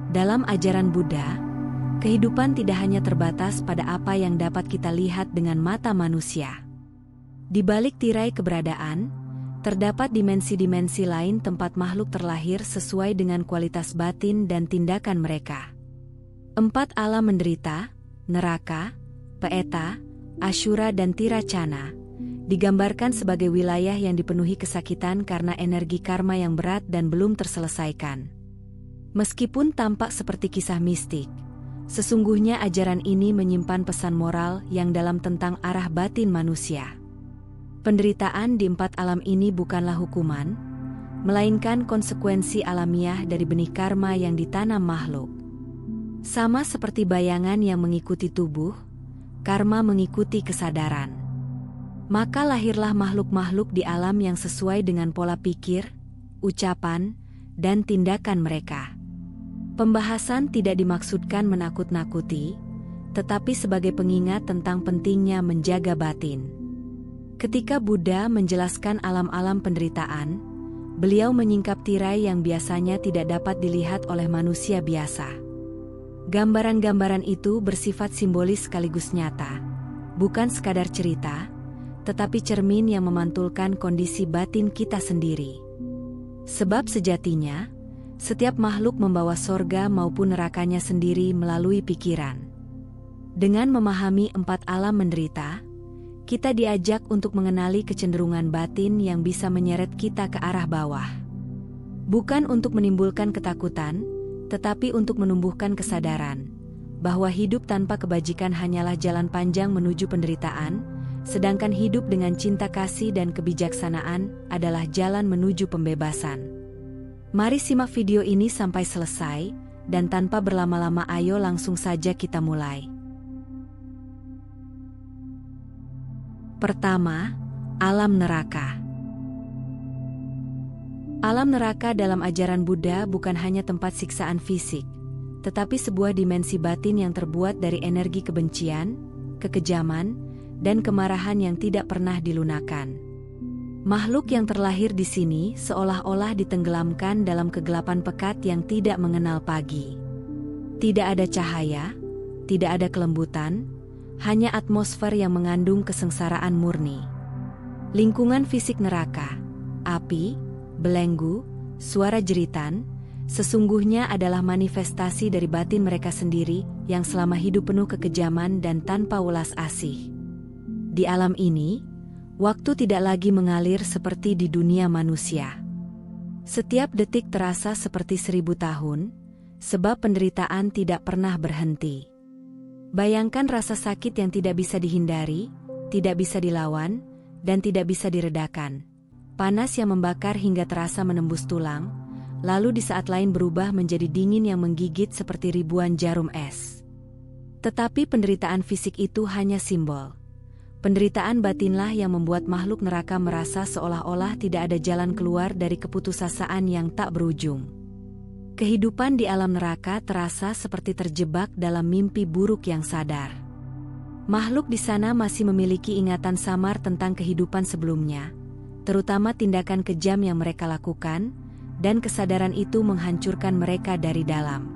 Dalam ajaran Buddha, kehidupan tidak hanya terbatas pada apa yang dapat kita lihat dengan mata manusia. Di balik tirai keberadaan, terdapat dimensi-dimensi lain tempat makhluk terlahir sesuai dengan kualitas batin dan tindakan mereka. 4 alam menderita, neraka, Peeta, Asyura dan Tiracana, digambarkan sebagai wilayah yang dipenuhi kesakitan karena energi karma yang berat dan belum terselesaikan. Meskipun tampak seperti kisah mistik, sesungguhnya ajaran ini menyimpan pesan moral yang dalam tentang arah batin manusia. Penderitaan di 4 alam ini bukanlah hukuman, melainkan konsekuensi alamiah dari benih karma yang ditanam makhluk. Sama seperti bayangan yang mengikuti tubuh, karma mengikuti kesadaran. Maka lahirlah makhluk-makhluk di alam yang sesuai dengan pola pikir, ucapan, dan tindakan mereka. Pembahasan tidak dimaksudkan menakut-nakuti, tetapi sebagai pengingat tentang pentingnya menjaga batin. Ketika Buddha menjelaskan alam-alam penderitaan, beliau menyingkap tirai yang biasanya tidak dapat dilihat oleh manusia biasa. Gambaran-gambaran itu bersifat simbolis sekaligus nyata, bukan sekadar cerita, tetapi cermin yang memantulkan kondisi batin kita sendiri. Sebab sejatinya, setiap makhluk membawa sorga maupun nerakanya sendiri melalui pikiran. Dengan memahami 4 alam menderita, kita diajak untuk mengenali kecenderungan batin yang bisa menyeret kita ke arah bawah. Bukan untuk menimbulkan ketakutan, tetapi untuk menumbuhkan kesadaran bahwa hidup tanpa kebajikan hanyalah jalan panjang menuju penderitaan, sedangkan hidup dengan cinta kasih dan kebijaksanaan adalah jalan menuju pembebasan. Mari simak video ini sampai selesai, dan tanpa berlama-lama ayo langsung saja kita mulai. Pertama, alam neraka. Alam neraka dalam ajaran Buddha bukan hanya tempat siksaan fisik, tetapi sebuah dimensi batin yang terbuat dari energi kebencian, kekejaman, dan kemarahan yang tidak pernah dilunakkan. Makhluk yang terlahir di sini seolah-olah ditenggelamkan dalam kegelapan pekat yang tidak mengenal pagi. Tidak ada cahaya, tidak ada kelembutan, hanya atmosfer yang mengandung kesengsaraan murni. Lingkungan fisik neraka, api, belenggu, suara jeritan, sesungguhnya adalah manifestasi dari batin mereka sendiri yang selama hidup penuh kekejaman dan tanpa welas asih. Di alam ini, waktu tidak lagi mengalir seperti di dunia manusia. Setiap detik terasa seperti 1000 tahun, sebab penderitaan tidak pernah berhenti. Bayangkan rasa sakit yang tidak bisa dihindari, tidak bisa dilawan, dan tidak bisa diredakan. Panas yang membakar hingga terasa menembus tulang, lalu di saat lain berubah menjadi dingin yang menggigit seperti ribuan jarum es. Tetapi penderitaan fisik itu hanya simbol. Penderitaan batinlah yang membuat makhluk neraka merasa seolah-olah tidak ada jalan keluar dari keputusasaan yang tak berujung. Kehidupan di alam neraka terasa seperti terjebak dalam mimpi buruk yang sadar. Makhluk di sana masih memiliki ingatan samar tentang kehidupan sebelumnya, terutama tindakan kejam yang mereka lakukan, dan kesadaran itu menghancurkan mereka dari dalam.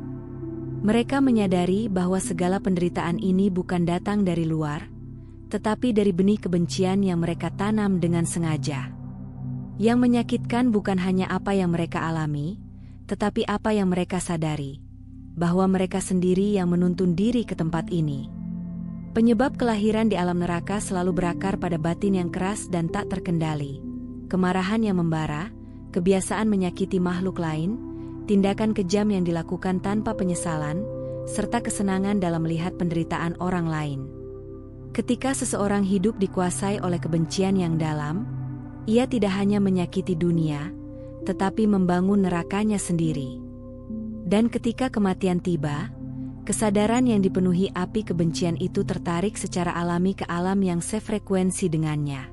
Mereka menyadari bahwa segala penderitaan ini bukan datang dari luar, tetapi dari benih kebencian yang mereka tanam dengan sengaja. Yang menyakitkan bukan hanya apa yang mereka alami, tetapi apa yang mereka sadari, bahwa mereka sendiri yang menuntun diri ke tempat ini. Penyebab kelahiran di alam neraka selalu berakar pada batin yang keras dan tak terkendali, kemarahan yang membara, kebiasaan menyakiti makhluk lain, tindakan kejam yang dilakukan tanpa penyesalan, serta kesenangan dalam melihat penderitaan orang lain. Ketika seseorang hidup dikuasai oleh kebencian yang dalam, ia tidak hanya menyakiti dunia, tetapi membangun nerakanya sendiri. Dan ketika kematian tiba, kesadaran yang dipenuhi api kebencian itu tertarik secara alami ke alam yang sefrekuensi dengannya.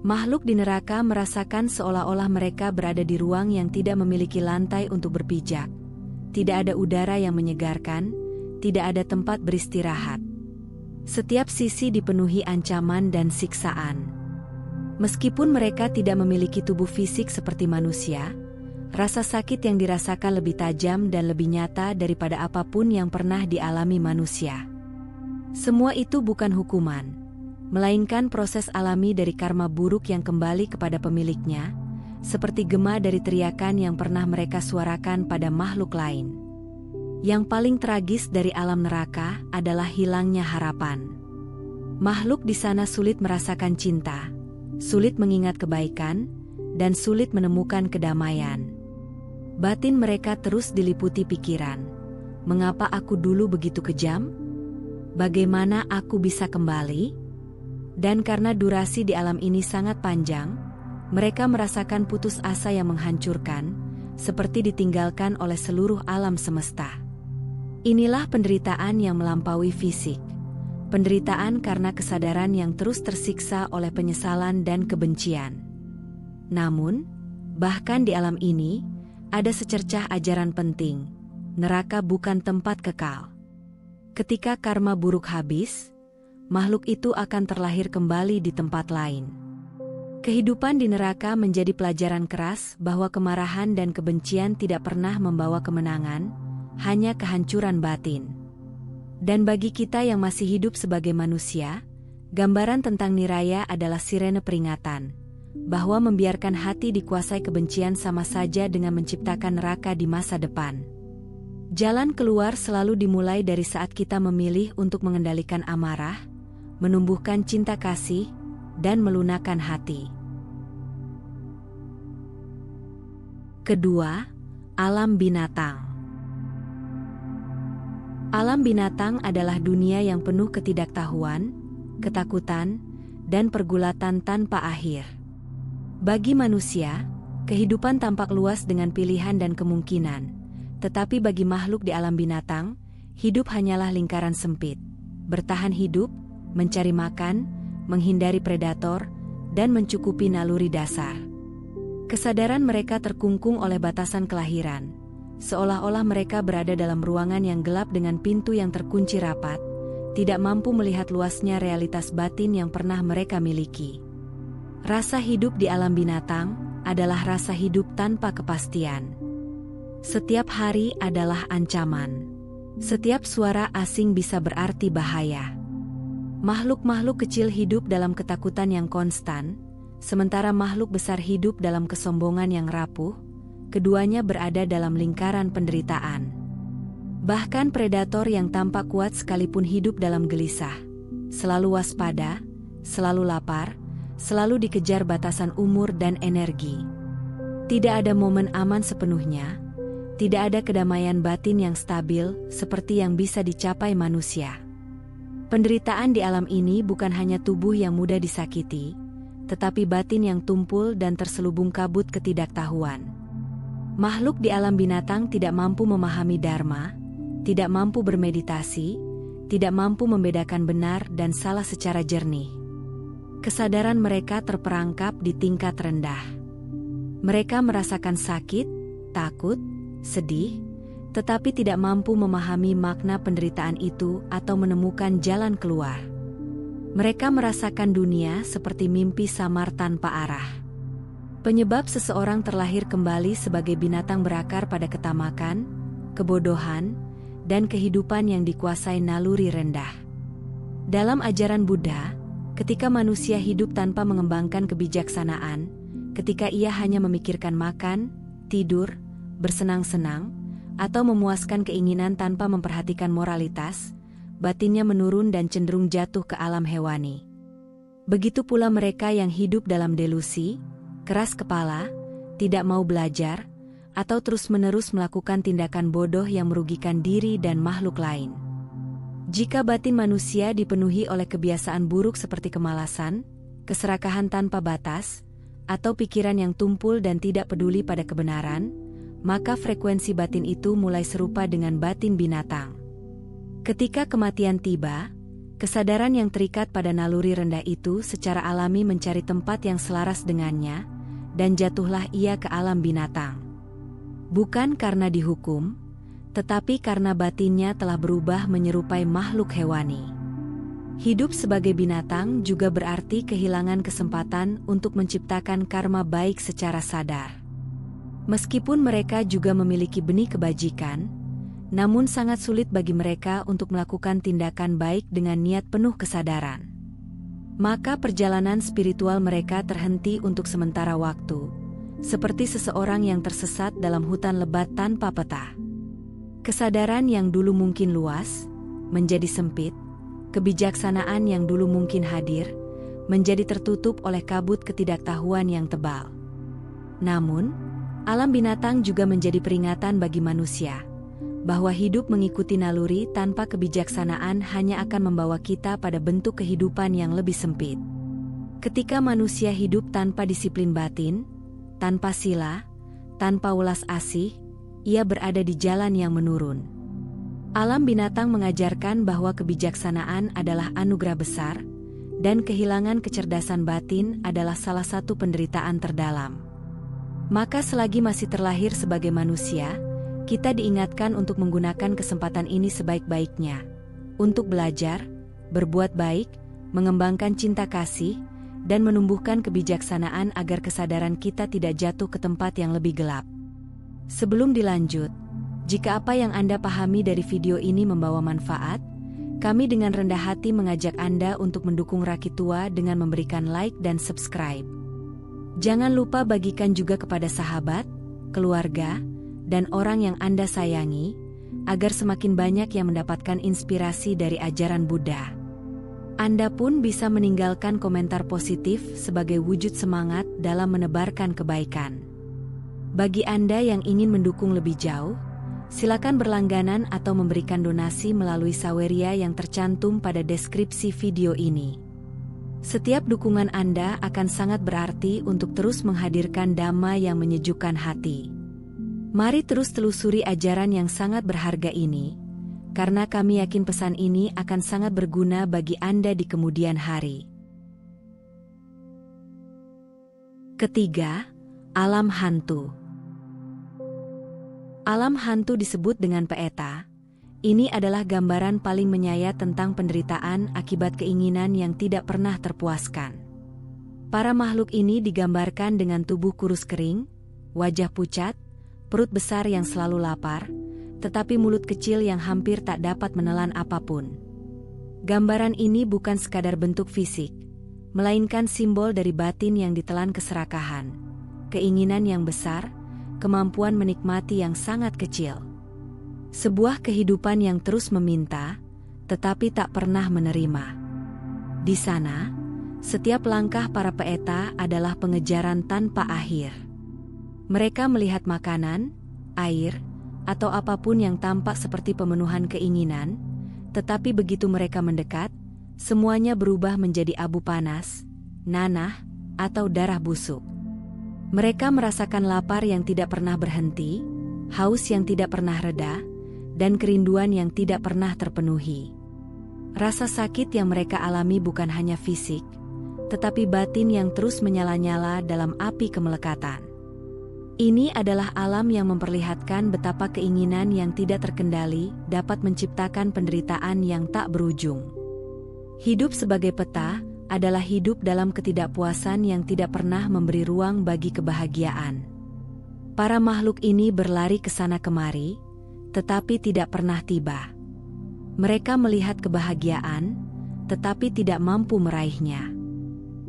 Makhluk di neraka merasakan seolah-olah mereka berada di ruang yang tidak memiliki lantai untuk berpijak. Tidak ada udara yang menyegarkan, tidak ada tempat beristirahat. Setiap sisi dipenuhi ancaman dan siksaan. Meskipun mereka tidak memiliki tubuh fisik seperti manusia, Rasa sakit yang dirasakan lebih tajam dan lebih nyata daripada apapun yang pernah dialami manusia. Semua itu bukan hukuman, melainkan proses alami dari karma buruk yang kembali kepada pemiliknya, seperti gema dari teriakan yang pernah mereka suarakan pada makhluk lain. Yang paling tragis dari alam neraka adalah hilangnya harapan. Makhluk di sana sulit merasakan cinta, sulit mengingat kebaikan, dan sulit menemukan kedamaian. Batin mereka terus diliputi pikiran. Mengapa aku dulu begitu kejam? Bagaimana aku bisa kembali? Dan karena durasi di alam ini sangat panjang, mereka merasakan putus asa yang menghancurkan, seperti ditinggalkan oleh seluruh alam semesta. Inilah penderitaan yang melampaui fisik. Penderitaan karena kesadaran yang terus tersiksa oleh penyesalan dan kebencian. Namun, bahkan di alam ini, ada secercah ajaran penting. Neraka bukan tempat kekal. Ketika karma buruk habis, makhluk itu akan terlahir kembali di tempat lain. Kehidupan di neraka menjadi pelajaran keras bahwa kemarahan dan kebencian tidak pernah membawa kemenangan, hanya kehancuran batin. Dan bagi kita yang masih hidup sebagai manusia, gambaran tentang niraya adalah sirene peringatan, bahwa membiarkan hati dikuasai kebencian sama saja dengan menciptakan neraka di masa depan. Jalan keluar selalu dimulai dari saat kita memilih untuk mengendalikan amarah, menumbuhkan cinta kasih, dan melunakkan hati. Kedua, alam binatang. Alam binatang adalah dunia yang penuh ketidaktahuan, ketakutan, dan pergulatan tanpa akhir. Bagi manusia, kehidupan tampak luas dengan pilihan dan kemungkinan, tetapi bagi makhluk di alam binatang, hidup hanyalah lingkaran sempit. Bertahan hidup, mencari makan, menghindari predator, dan mencukupi naluri dasar. Kesadaran mereka terkungkung oleh batasan kelahiran, seolah-olah mereka berada dalam ruangan yang gelap dengan pintu yang terkunci rapat, tidak mampu melihat luasnya realitas batin yang pernah mereka miliki. Rasa hidup di alam binatang adalah rasa hidup tanpa kepastian. Setiap hari adalah ancaman. Setiap suara asing bisa berarti bahaya. Makhluk-makhluk kecil hidup dalam ketakutan yang konstan, sementara makhluk besar hidup dalam kesombongan yang rapuh. Keduanya berada dalam lingkaran penderitaan. Bahkan predator yang tampak kuat sekalipun hidup dalam gelisah, selalu waspada, selalu lapar, selalu dikejar batasan umur dan energi. Tidak ada momen aman sepenuhnya, tidak ada kedamaian batin yang stabil seperti yang bisa dicapai manusia. Penderitaan di alam ini bukan hanya tubuh yang mudah disakiti, tetapi batin yang tumpul dan terselubung kabut ketidaktahuan. Makhluk di alam binatang tidak mampu memahami dharma, tidak mampu bermeditasi, tidak mampu membedakan benar dan salah secara jernih. Kesadaran mereka terperangkap di tingkat rendah. Mereka merasakan sakit, takut, sedih, tetapi tidak mampu memahami makna penderitaan itu atau menemukan jalan keluar. Mereka merasakan dunia seperti mimpi samar tanpa arah. Penyebab seseorang terlahir kembali sebagai binatang berakar pada ketamakan, kebodohan, dan kehidupan yang dikuasai naluri rendah. Dalam ajaran Buddha, ketika manusia hidup tanpa mengembangkan kebijaksanaan, ketika ia hanya memikirkan makan, tidur, bersenang-senang, atau memuaskan keinginan tanpa memperhatikan moralitas, batinnya menurun dan cenderung jatuh ke alam hewani. Begitu pula mereka yang hidup dalam delusi, keras kepala, tidak mau belajar, atau terus-menerus melakukan tindakan bodoh yang merugikan diri dan makhluk lain. Jika batin manusia dipenuhi oleh kebiasaan buruk seperti kemalasan, keserakahan tanpa batas, atau pikiran yang tumpul dan tidak peduli pada kebenaran, maka frekuensi batin itu mulai serupa dengan batin binatang. Ketika kematian tiba, kesadaran yang terikat pada naluri rendah itu secara alami mencari tempat yang selaras dengannya, dan jatuhlah ia ke alam binatang. Bukan karena dihukum, tetapi karena batinnya telah berubah menyerupai makhluk hewani. Hidup sebagai binatang juga berarti kehilangan kesempatan untuk menciptakan karma baik secara sadar. Meskipun mereka juga memiliki benih kebajikan, namun sangat sulit bagi mereka untuk melakukan tindakan baik dengan niat penuh kesadaran. Maka perjalanan spiritual mereka terhenti untuk sementara waktu, seperti seseorang yang tersesat dalam hutan lebat tanpa peta. Kesadaran yang dulu mungkin luas, menjadi sempit, kebijaksanaan yang dulu mungkin hadir, menjadi tertutup oleh kabut ketidaktahuan yang tebal. Namun, alam binatang juga menjadi peringatan bagi manusia, bahwa hidup mengikuti naluri tanpa kebijaksanaan hanya akan membawa kita pada bentuk kehidupan yang lebih sempit. Ketika manusia hidup tanpa disiplin batin, tanpa sila, tanpa welas asih, ia berada di jalan yang menurun. Alam binatang mengajarkan bahwa kebijaksanaan adalah anugerah besar, dan kehilangan kecerdasan batin adalah salah satu penderitaan terdalam. Maka selagi masih terlahir sebagai manusia, kita diingatkan untuk menggunakan kesempatan ini sebaik-baiknya, untuk belajar, berbuat baik, mengembangkan cinta kasih, dan menumbuhkan kebijaksanaan agar kesadaran kita tidak jatuh ke tempat yang lebih gelap. Sebelum dilanjut, jika apa yang Anda pahami dari video ini membawa manfaat, kami dengan rendah hati mengajak Anda untuk mendukung Rakit Tua dengan memberikan like dan subscribe. Jangan lupa bagikan juga kepada sahabat, keluarga, dan orang yang Anda sayangi, agar semakin banyak yang mendapatkan inspirasi dari ajaran Buddha. Anda pun bisa meninggalkan komentar positif sebagai wujud semangat dalam menebarkan kebaikan. Bagi Anda yang ingin mendukung lebih jauh, silakan berlangganan atau memberikan donasi melalui saweria yang tercantum pada deskripsi video ini. Setiap dukungan Anda akan sangat berarti untuk terus menghadirkan dhamma yang menyejukkan hati. Mari terus telusuri ajaran yang sangat berharga ini, karena kami yakin pesan ini akan sangat berguna bagi Anda di kemudian hari. Ketiga, alam hantu. Alam hantu disebut dengan peeta. Ini adalah gambaran paling menyayat tentang penderitaan akibat keinginan yang tidak pernah terpuaskan. Para makhluk ini digambarkan dengan tubuh kurus kering, wajah pucat, perut besar yang selalu lapar, tetapi mulut kecil yang hampir tak dapat menelan apapun. Gambaran ini bukan sekadar bentuk fisik, melainkan simbol dari batin yang ditelan keserakahan, keinginan yang besar, kemampuan menikmati yang sangat kecil. Sebuah kehidupan yang terus meminta, tetapi tak pernah menerima. Di sana, setiap langkah para peeta adalah pengejaran tanpa akhir. Mereka melihat makanan, air, atau apapun yang tampak seperti pemenuhan keinginan, tetapi begitu mereka mendekat, semuanya berubah menjadi abu panas, nanah, atau darah busuk. Mereka merasakan lapar yang tidak pernah berhenti, haus yang tidak pernah reda, dan kerinduan yang tidak pernah terpenuhi. Rasa sakit yang mereka alami bukan hanya fisik, tetapi batin yang terus menyala-nyala dalam api kemelekatan. Ini adalah alam yang memperlihatkan betapa keinginan yang tidak terkendali dapat menciptakan penderitaan yang tak berujung. Hidup sebagai peta adalah hidup dalam ketidakpuasan yang tidak pernah memberi ruang bagi kebahagiaan. Para makhluk ini berlari ke sana kemari, tetapi tidak pernah tiba. Mereka melihat kebahagiaan, tetapi tidak mampu meraihnya.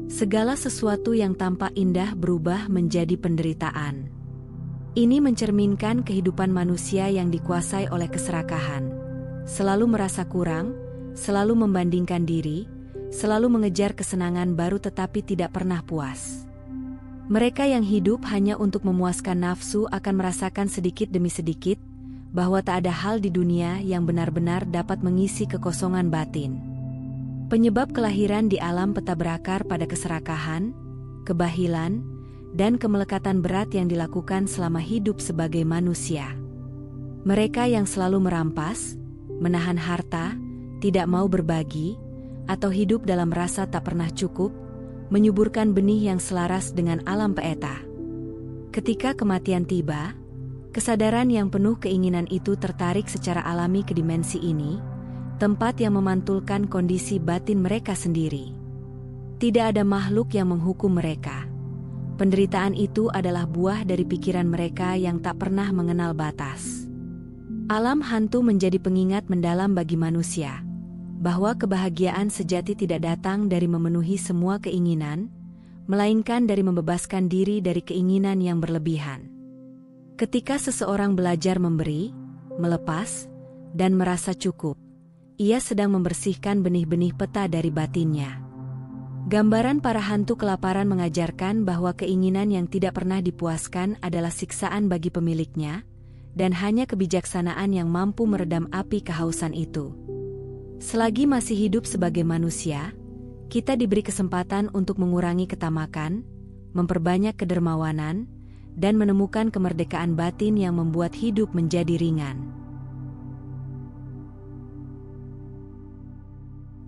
Segala sesuatu yang tampak indah berubah menjadi penderitaan. Ini mencerminkan kehidupan manusia yang dikuasai oleh keserakahan, selalu merasa kurang, selalu membandingkan diri, selalu mengejar kesenangan baru tetapi tidak pernah puas. Mereka yang hidup hanya untuk memuaskan nafsu akan merasakan sedikit demi sedikit bahwa tak ada hal di dunia yang benar-benar dapat mengisi kekosongan batin. Penyebab kelahiran di alam peta berakar pada keserakahan, kebahilan, dan kemelekatan berat yang dilakukan selama hidup sebagai manusia. Mereka yang selalu merampas, menahan harta, tidak mau berbagi, atau hidup dalam rasa tak pernah cukup, menyuburkan benih yang selaras dengan alam peeta. Ketika kematian tiba, kesadaran yang penuh keinginan itu tertarik secara alami ke dimensi ini, tempat yang memantulkan kondisi batin mereka sendiri. Tidak ada makhluk yang menghukum mereka. Penderitaan itu adalah buah dari pikiran mereka yang tak pernah mengenal batas. Alam hantu menjadi pengingat mendalam bagi manusia, bahwa kebahagiaan sejati tidak datang dari memenuhi semua keinginan, melainkan dari membebaskan diri dari keinginan yang berlebihan. Ketika seseorang belajar memberi, melepas, dan merasa cukup, ia sedang membersihkan benih-benih peta dari batinnya. Gambaran para hantu kelaparan mengajarkan bahwa keinginan yang tidak pernah dipuaskan adalah siksaan bagi pemiliknya, dan hanya kebijaksanaan yang mampu meredam api kehausan itu. Selagi masih hidup sebagai manusia, kita diberi kesempatan untuk mengurangi ketamakan, memperbanyak kedermawanan, dan menemukan kemerdekaan batin yang membuat hidup menjadi ringan.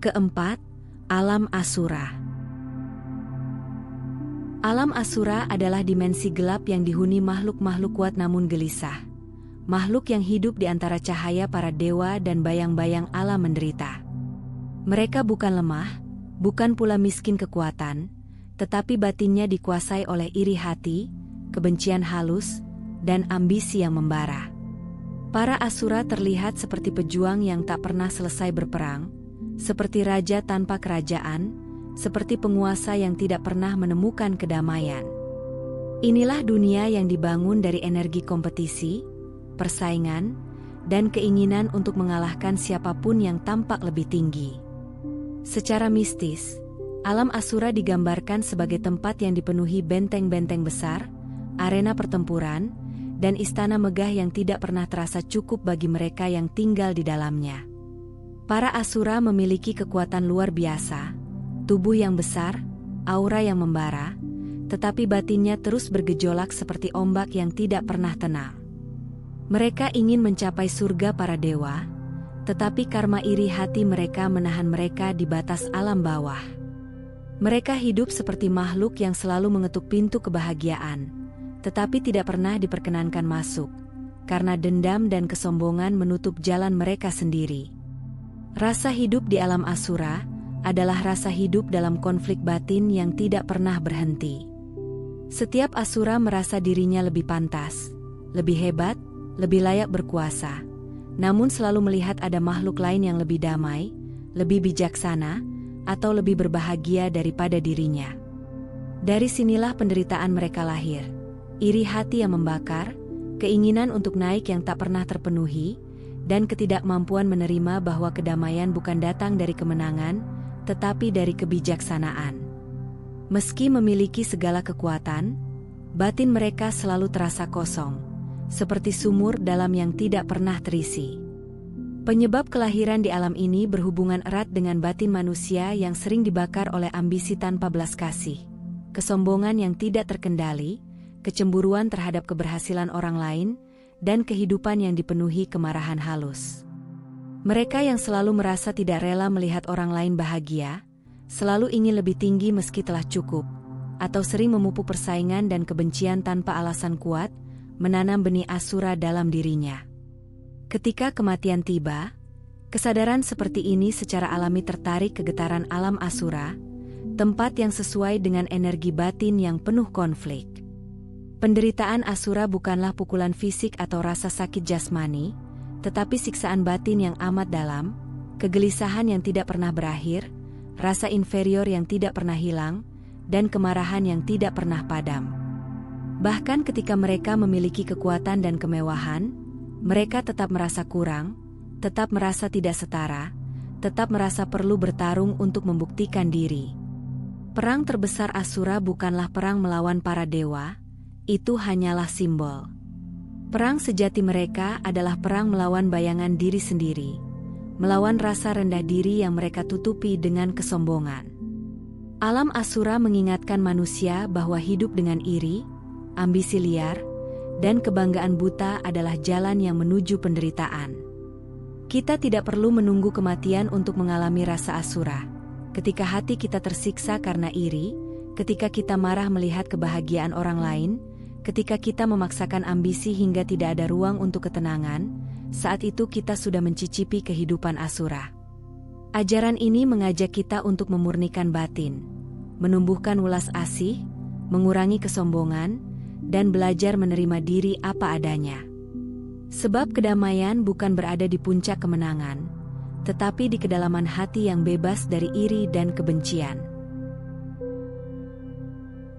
Keempat, alam Asura. Alam Asura adalah dimensi gelap yang dihuni makhluk-makhluk kuat namun gelisah. Makhluk yang hidup di antara cahaya para dewa dan bayang-bayang alam menderita. Mereka bukan lemah, bukan pula miskin kekuatan, tetapi batinnya dikuasai oleh iri hati, kebencian halus, dan ambisi yang membara. Para Asura terlihat seperti pejuang yang tak pernah selesai berperang, seperti raja tanpa kerajaan, seperti penguasa yang tidak pernah menemukan kedamaian. Inilah dunia yang dibangun dari energi kompetisi, persaingan, dan keinginan untuk mengalahkan siapapun yang tampak lebih tinggi. Secara mistis, alam Asura digambarkan sebagai tempat yang dipenuhi benteng-benteng besar, arena pertempuran, dan istana megah yang tidak pernah terasa cukup bagi mereka yang tinggal di dalamnya. Para Asura memiliki kekuatan luar biasa, tubuh yang besar, aura yang membara, tetapi batinnya terus bergejolak seperti ombak yang tidak pernah tenang. Mereka ingin mencapai surga para dewa, tetapi karma iri hati mereka menahan mereka di batas alam bawah. Mereka hidup seperti makhluk yang selalu mengetuk pintu kebahagiaan, tetapi tidak pernah diperkenankan masuk, karena dendam dan kesombongan menutup jalan mereka sendiri. Rasa hidup di alam Asura adalah rasa hidup dalam konflik batin yang tidak pernah berhenti. Setiap Asura merasa dirinya lebih pantas, lebih hebat, lebih layak berkuasa, namun selalu melihat ada makhluk lain yang lebih damai, lebih bijaksana, atau lebih berbahagia daripada dirinya. Dari sinilah penderitaan mereka lahir, iri hati yang membakar, keinginan untuk naik yang tak pernah terpenuhi, dan ketidakmampuan menerima bahwa kedamaian bukan datang dari kemenangan, tetapi dari kebijaksanaan. Meski memiliki segala kekuatan, batin mereka selalu terasa kosong, seperti sumur dalam yang tidak pernah terisi. Penyebab kelahiran di alam ini berhubungan erat dengan batin manusia yang sering dibakar oleh ambisi tanpa belas kasih, kesombongan yang tidak terkendali, kecemburuan terhadap keberhasilan orang lain, dan kehidupan yang dipenuhi kemarahan halus. Mereka yang selalu merasa tidak rela melihat orang lain bahagia, selalu ingin lebih tinggi meski telah cukup, atau sering memupuk persaingan dan kebencian tanpa alasan kuat, menanam benih Asura dalam dirinya. Ketika kematian tiba, kesadaran seperti ini secara alami tertarik ke getaran alam Asura, tempat yang sesuai dengan energi batin yang penuh konflik. Penderitaan Asura bukanlah pukulan fisik atau rasa sakit jasmani, tetapi siksaan batin yang amat dalam, kegelisahan yang tidak pernah berakhir, rasa inferior yang tidak pernah hilang, dan kemarahan yang tidak pernah padam. Bahkan ketika mereka memiliki kekuatan dan kemewahan, mereka tetap merasa kurang, tetap merasa tidak setara, tetap merasa perlu bertarung untuk membuktikan diri. Perang terbesar Asura bukanlah perang melawan para dewa, itu hanyalah simbol. Perang sejati mereka adalah perang melawan bayangan diri sendiri, melawan rasa rendah diri yang mereka tutupi dengan kesombongan. Alam Asura mengingatkan manusia bahwa hidup dengan iri, ambisi liar, dan kebanggaan buta adalah jalan yang menuju penderitaan. Kita tidak perlu menunggu kematian untuk mengalami rasa Asura. Ketika hati kita tersiksa karena iri, ketika kita marah melihat kebahagiaan orang lain, ketika kita memaksakan ambisi hingga tidak ada ruang untuk ketenangan, saat itu kita sudah mencicipi kehidupan Asura. Ajaran ini mengajak kita untuk memurnikan batin, menumbuhkan welas asih, mengurangi kesombongan, dan belajar menerima diri apa adanya. Sebab kedamaian bukan berada di puncak kemenangan, tetapi di kedalaman hati yang bebas dari iri dan kebencian.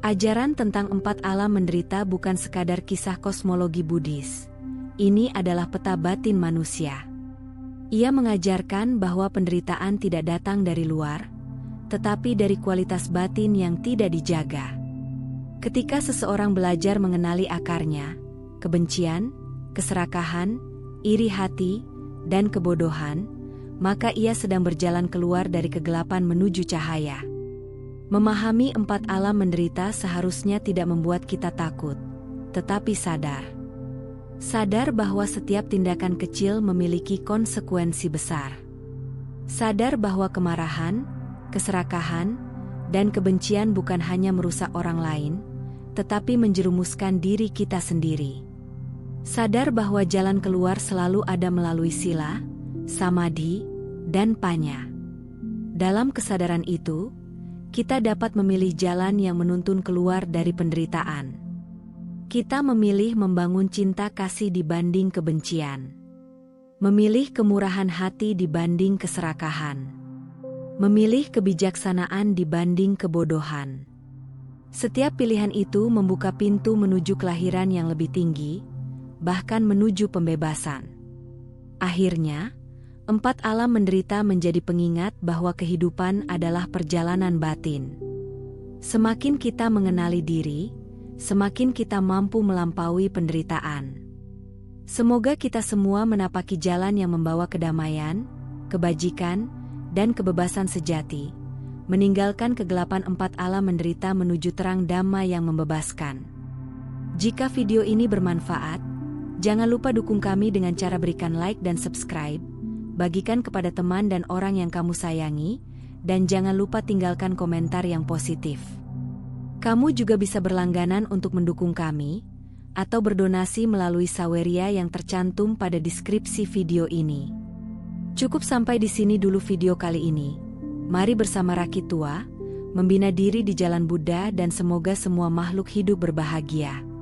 Ajaran tentang 4 alam menderita bukan sekadar kisah kosmologi Buddhis. Ini adalah peta batin manusia. Ia mengajarkan bahwa penderitaan tidak datang dari luar, tetapi dari kualitas batin yang tidak dijaga. Ketika seseorang belajar mengenali akarnya, kebencian, keserakahan, iri hati, dan kebodohan, maka ia sedang berjalan keluar dari kegelapan menuju cahaya. Memahami 4 alam menderita seharusnya tidak membuat kita takut, tetapi sadar. Sadar bahwa setiap tindakan kecil memiliki konsekuensi besar. Sadar bahwa kemarahan, keserakahan, dan kebencian bukan hanya merusak orang lain, tetapi menjerumuskan diri kita sendiri. Sadar bahwa jalan keluar selalu ada melalui sila, samadhi, dan panya. Dalam kesadaran itu, kita dapat memilih jalan yang menuntun keluar dari penderitaan. Kita memilih membangun cinta kasih dibanding kebencian. Memilih kemurahan hati dibanding keserakahan. Memilih kebijaksanaan dibanding kebodohan. Setiap pilihan itu membuka pintu menuju kelahiran yang lebih tinggi, bahkan menuju pembebasan. Akhirnya, 4 alam menderita menjadi pengingat bahwa kehidupan adalah perjalanan batin. Semakin kita mengenali diri, semakin kita mampu melampaui penderitaan. Semoga kita semua menapaki jalan yang membawa kedamaian, kebajikan, dan kebebasan sejati, meninggalkan kegelapan 4 alam menderita menuju terang Dhamma yang membebaskan. Jika video ini bermanfaat, jangan lupa dukung kami dengan cara berikan like dan subscribe, bagikan kepada teman dan orang yang kamu sayangi, dan jangan lupa tinggalkan komentar yang positif. Kamu juga bisa berlangganan untuk mendukung kami, atau berdonasi melalui saweria yang tercantum pada deskripsi video ini. Cukup sampai di sini dulu video kali ini. Mari bersama Rakitua, membina diri di jalan Buddha dan semoga semua makhluk hidup berbahagia.